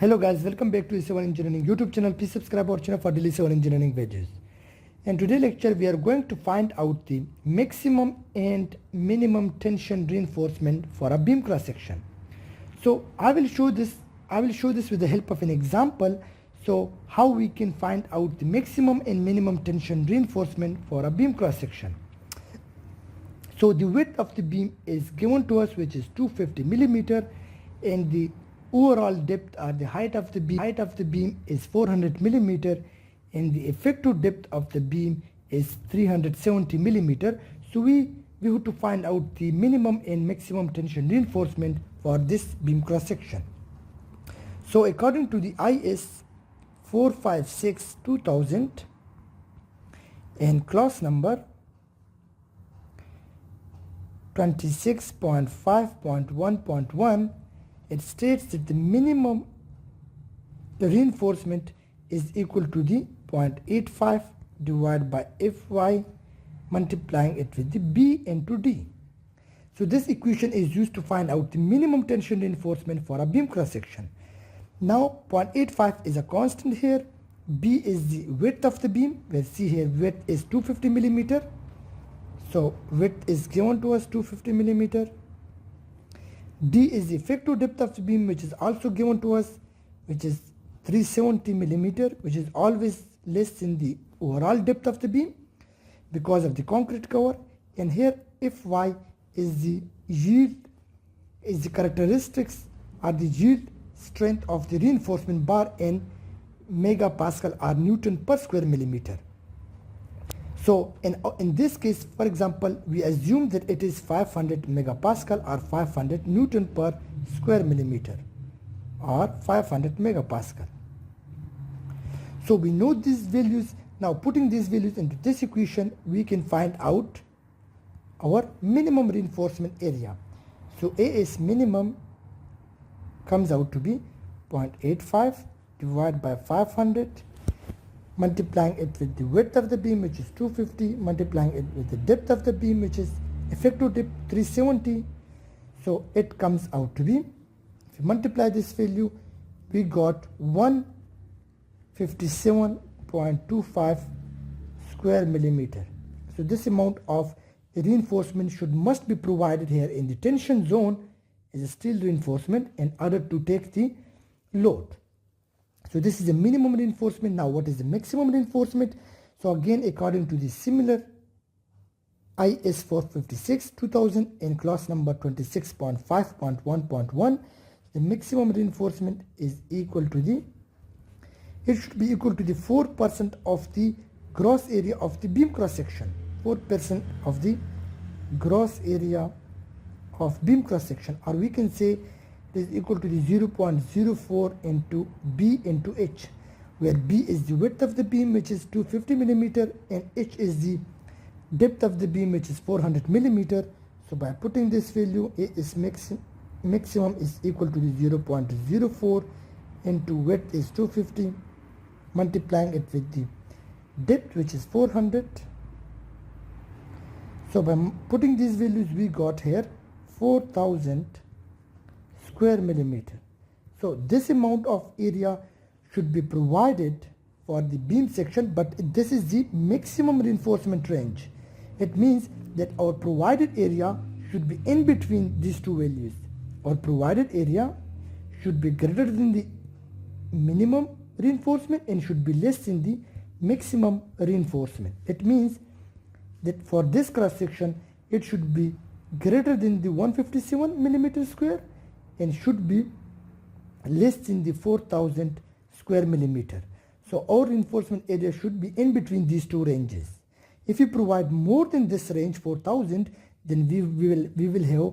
Hello guys, welcome back to Civil Engineering YouTube channel. Please subscribe our channel for daily civil engineering videos. In today's lecture, we are going to find out the maximum and minimum tension reinforcement for a beam cross section. So I will show this with the help of an example. So how we can find out the maximum and minimum tension reinforcement for a beam cross section. So the width of the beam is given to us, which is 250 millimeter, and the overall depth or the height of the beam is 400 millimeter, and the effective depth of the beam is 370 millimeter. So we have to find out the minimum and maximum tension reinforcement for this beam cross section. So according to the IS 456 2000 and clause number 26.5.1.1, it states that the minimum reinforcement is equal to the 0.85 divided by Fy, multiplying it with the B into D. So this equation is used to find out the minimum tension reinforcement for a beam cross section. Now 0.85 is a constant here, B is the width of the beam, we'll see here width is 250 millimeter. So width is given to us 250 millimeter. D is the effective depth of the beam, which is also given to us, which is 370 millimeter, which is always less than the overall depth of the beam because of the concrete cover. And here Fy is the yield, is the characteristics or the yield strength of the reinforcement bar in megapascal or Newton per square millimeter. So in this case, for example, we assume that it is 500 megapascal or 500 Newton per square millimeter or 500 megapascal. So we know these values. Now putting these values into this equation, we can find out our minimum reinforcement area. So AS minimum comes out to be 0.85 divided by 500, multiplying it with the width of the beam, which is 250, multiplying it with the depth of the beam, which is effective depth 370. So it comes out to be, if you multiply this value, we got 157.25 square millimeter. So this amount of reinforcement must be provided here in the tension zone as a steel reinforcement in order to take the load. So this is the minimum reinforcement. Now what is the maximum reinforcement? So again, according to the similar IS 456 2000 and clause number 26.5.1.1, the maximum reinforcement is equal to the, it should be equal to the 4% of the gross area of the beam cross section. 4% of the gross area of beam cross section, or we can say it is equal to the 0.04 into B into H, where B is the width of the beam, which is 250 millimeter, and H is the depth of the beam, which is 400 millimeter. So by putting this value, A is maximum is equal to the 0.04 into width is 250, multiplying it with the depth, which is 400. So by putting these values, we got here 4000 square millimeter. So this amount of area should be provided for the beam section, but this is the maximum reinforcement range. It means that our provided area should be in between these two values. Our provided area should be greater than the minimum reinforcement and should be less than the maximum reinforcement. It means that for this cross section, it should be greater than the 157 millimeter square and should be less than the 4000 square millimeter. So our reinforcement area should be in between these two ranges. If we provide more than this range, 4000, then we will have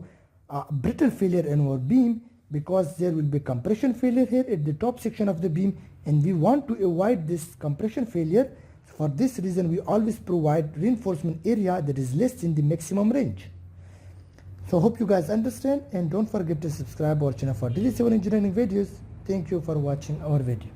a brittle failure in our beam, because there will be compression failure here at the top section of the beam, and we want to avoid this compression failure. For this reason, we always provide reinforcement area that is less than the maximum range. So hope you guys understand, and don't forget to subscribe our channel for daily civil engineering videos. Thank you for watching our video.